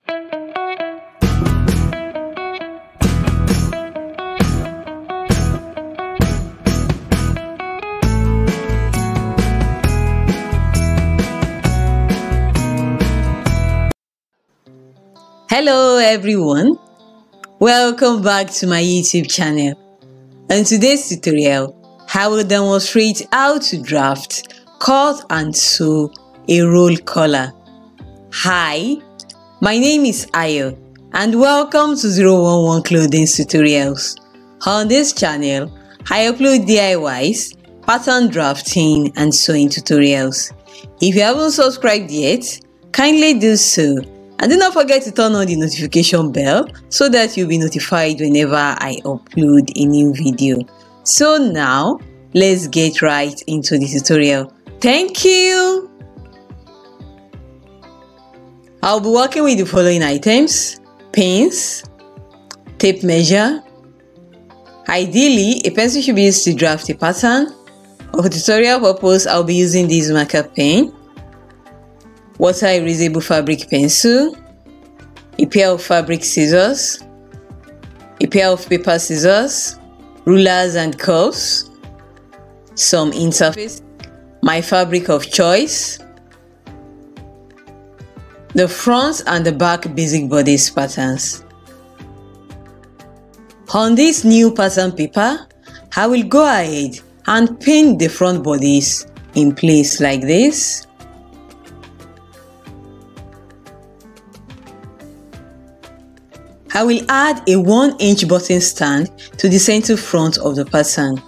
Hello everyone, welcome back to my YouTube channel. In today's tutorial, I will demonstrate how to draft, cut and sew a roll collar. Hi, my name is Ayo and welcome to 011 Clothings Tutorials. On this channel, I upload DIYs, pattern drafting and sewing tutorials. If you haven't subscribed yet, kindly do so. And do not forget to turn on the notification bell so that you'll be notified whenever I upload a new video. So now, let's get right into the tutorial. Thank you! I'll be working with the following items: pins, tape measure. Ideally, a pencil should be used to draft a pattern. For tutorial purpose, I'll be using this marker pen, water erasable fabric pencil, a pair of fabric scissors, a pair of paper scissors, rulers and curves, some interface, my fabric of choice, the front and the back basic bodice patterns. On this new pattern paper, I will go ahead and pin the front bodice in place like this. I will add a 1-inch button stand to the center front of the pattern.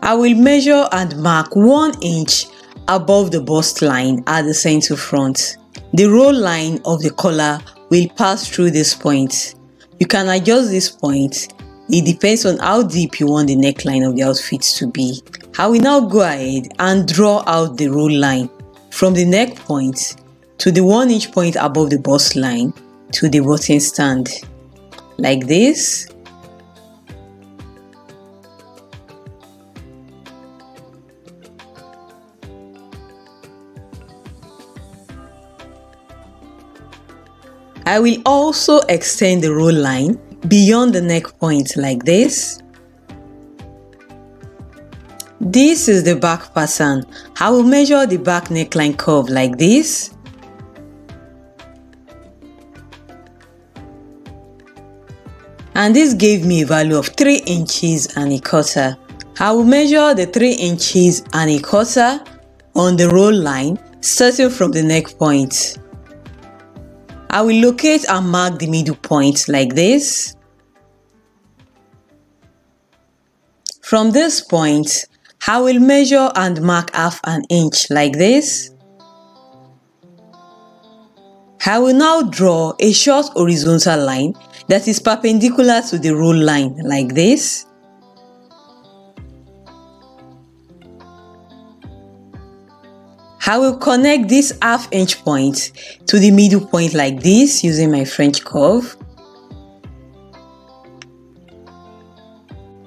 I will measure and mark 1 inch above the bust line at the center front. The roll line of the collar will pass through this point. You can adjust this point. It depends on how deep you want the neckline of the outfit to be. I will now go ahead and draw out the roll line from the neck point to the 1-inch point above the bust line to the button stand, like this. I will also extend the roll line beyond the neck point like this. This is the back pattern. I will measure the back neckline curve like this. And this gave me a value of 3 inches and a quarter. I will measure the 3 inches and a quarter on the roll line starting from the neck point. I will locate and mark the middle point like this. From this point, I will measure and mark 1/2 inch like this. I will now draw a short horizontal line that is perpendicular to the roll line like this. I will connect this 1/2 inch point to the middle point like this using my French curve.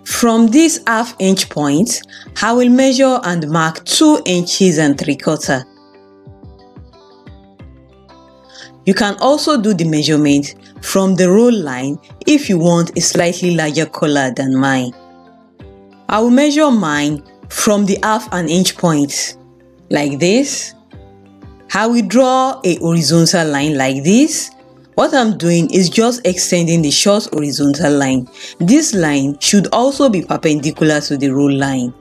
From this 1/2 inch point, I will measure and mark 2 inches and 3/4. You can also do the measurement from the roll line if you want a slightly larger collar than mine. I will measure mine from the 1/2 inch point like this. I will draw a horizontal line like this. What I'm doing is just extending the short horizontal line. This line should also be perpendicular to the roll line.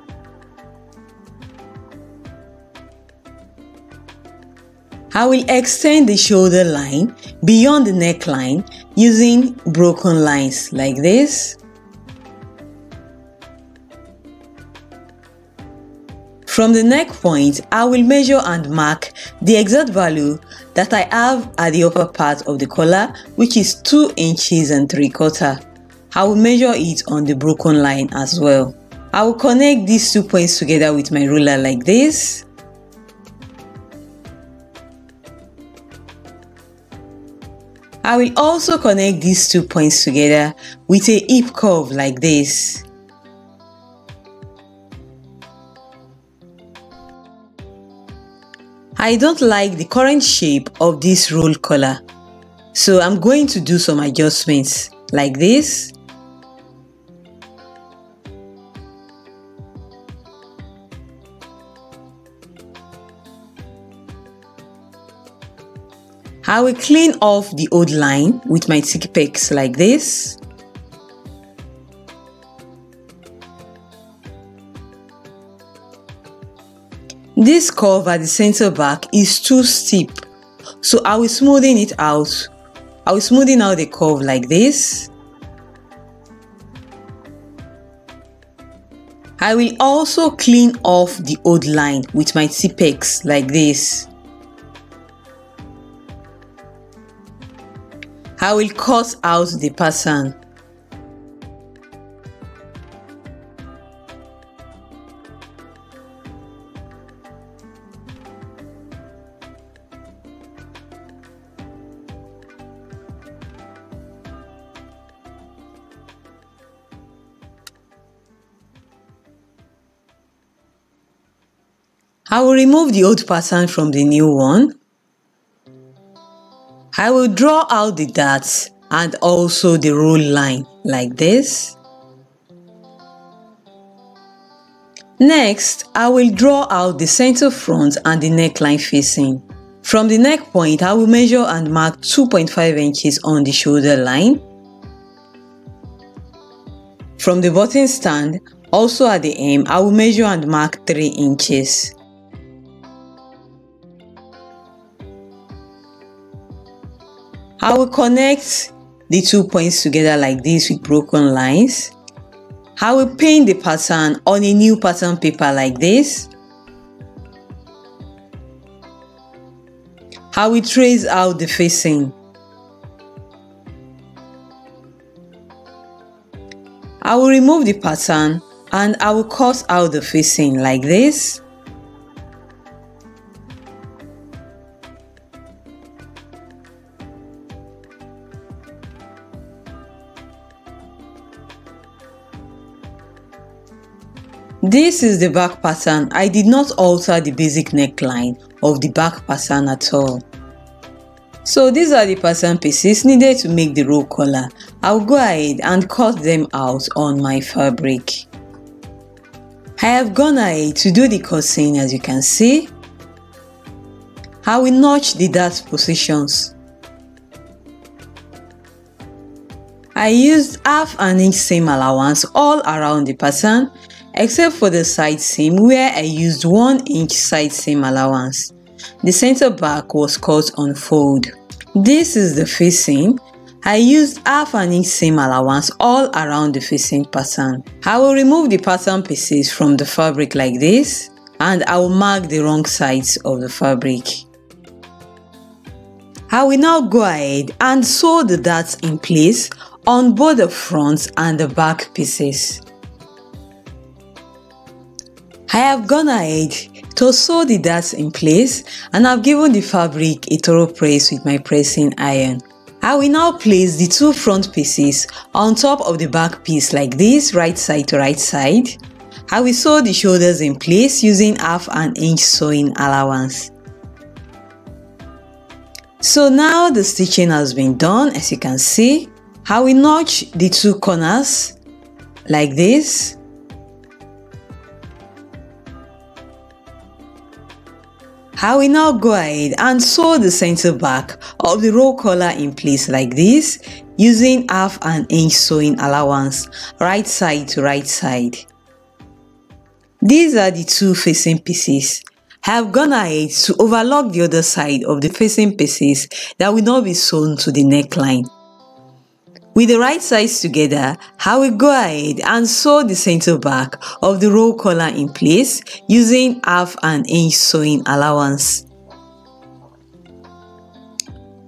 I will extend the shoulder line beyond the neckline using broken lines like this. From the neck point, I will measure and mark the exact value that I have at the upper part of the collar, which is 2 inches and 3/4. I will measure it on the broken line as well. I will connect these 2 points together with my ruler like this. I will also connect these 2 points together with a hip curve like this. I don't like the current shape of this roll collar, so I'm going to do some adjustments like this. I will clean off the old line with my thick pegs like this. This curve at the center back is too steep, so I will smoothen it out. I will smoothen out the curve like this. I will also clean off the old line with my T-pegs like this. I will cut out the pattern. I will remove the old pattern from the new one. I will draw out the darts and also the roll line like this. Next, I will draw out the center front and the neckline facing. From the neck point, I will measure and mark 2.5 inches on the shoulder line. From the button stand, also at the hem, I will measure and mark 3 inches. I will connect the 2 points together like this with broken lines. I will paint the pattern on a new pattern paper like this. I will trace out the facing. I will remove the pattern and I will cut out the facing like this. This is the back pattern. I did not alter the basic neckline of the back pattern at all. So these are the pattern pieces needed to make the roll collar. I'll go ahead and cut them out on my fabric. I have gone ahead to do the cutting, as you can see. I will notch the dart positions. I used half an inch seam allowance all around the pattern, except for the side seam where I used 1 inch side seam allowance. The center back was cut on fold. This is the facing. I used half an inch seam allowance all around the facing pattern. I will remove the pattern pieces from the fabric like this, and I will mark the wrong sides of the fabric. I will now go ahead and sew the darts in place on both the front and the back pieces. I have gone ahead to sew the darts in place and I've given the fabric a thorough press with my pressing iron. I will now place the 2 front pieces on top of the back piece like this, right side to right side. I will sew the shoulders in place using half an inch sewing allowance. So now the stitching has been done, as you can see. I will notch the 2 corners like this. I will now go ahead and sew the center back of the roll collar in place like this using half an inch sewing allowance, right side to right side. These are the 2 facing pieces. I have gone ahead to overlock the other side of the facing pieces that will not be sewn to the neckline. With the right sides together, I will go ahead and sew the center back of the roll collar in place using half an inch sewing allowance.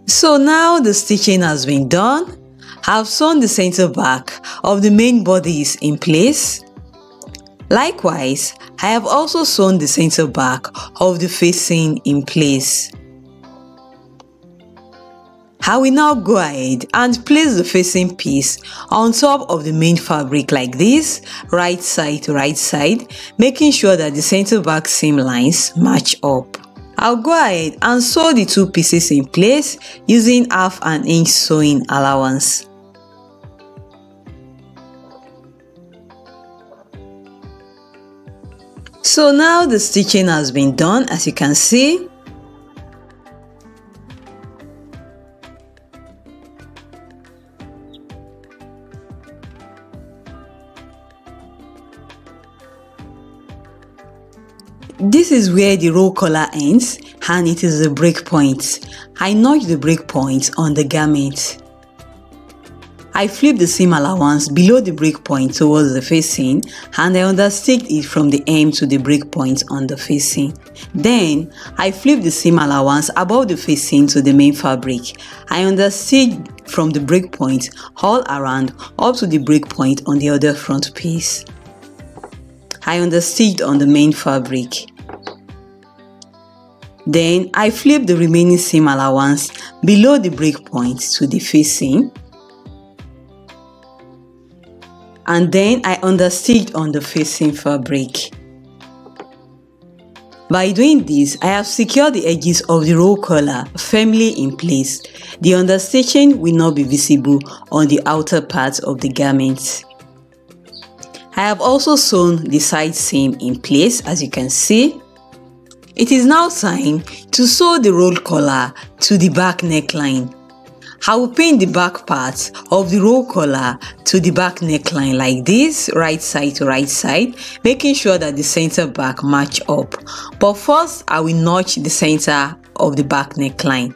So now the stitching has been done. I have sewn the center back of the main bodies in place. Likewise, I have also sewn the center back of the facing in place. I will now go ahead and place the facing piece on top of the main fabric like this, right side to right side, making sure that the center back seam lines match up. I'll go ahead and sew the two pieces in place using 1/2 inch sewing allowance. So now the stitching has been done, as you can see. This is where the roll collar ends, and it is the break point. I notch the break point on the garment. I flip the seam allowance below the break point towards the facing, and I understitched it from the hem to the break point on the facing. Then I flip the seam allowance above the facing to the main fabric. I understitched from the break point all around up to the break point on the other front piece. I understitched on the main fabric. Then I flip the remaining seam allowance below the break point to the facing, and then I understitched on the facing fabric. By doing this, I have secured the edges of the roll collar firmly in place. The understitching will not be visible on the outer part of the garment. I have also sewn the side seam in place, as you can see. It is now time to sew the roll collar to the back neckline. I will pin the back part of the roll collar to the back neckline like this, right side to right side, making sure that the center back match up. But first, I will notch the center of the back neckline.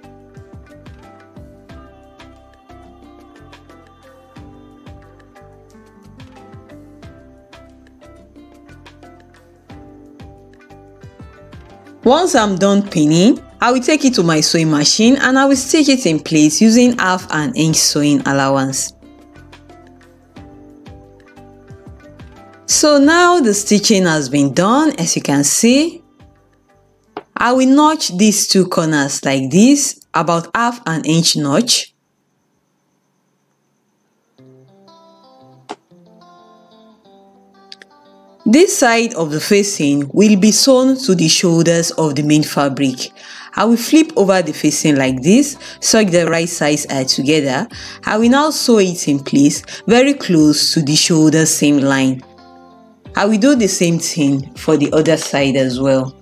Once I'm done pinning, I will take it to my sewing machine and I will stitch it in place using 1/2 inch sewing allowance. So now the stitching has been done, as you can see. I will notch these two corners like this, about 1/2 inch notch. This side of the facing will be sewn to the shoulders of the main fabric. I will flip over the facing like this, so the right sides are together. I will now sew it in place very close to the shoulder seam line. I will do the same thing for the other side as well.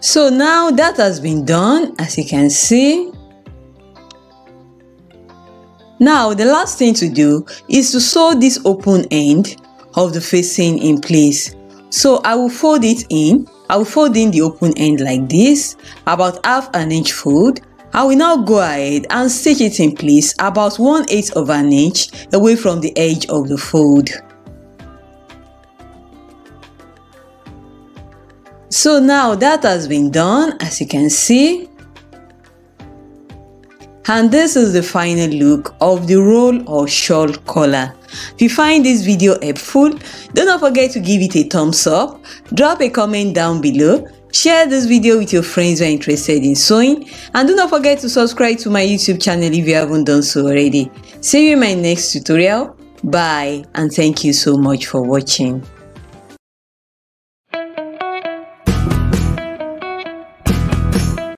So now that has been done, as you can see. Now the last thing to do is to sew this open end of the facing in place. So I will fold it in. I will fold in the open end like this, about 1/2 inch fold. I will now go ahead and stitch it in place about 1/8 of an inch away from the edge of the fold. So now that has been done, as you can see. And this is the final look of the roll or shawl collar. If you find this video helpful, do not forget to give it a thumbs up, drop a comment down below, share this video with your friends who are interested in sewing, and do not forget to subscribe to my YouTube channel if you haven't done so already. See you in my next tutorial. Bye, and thank you so much for watching.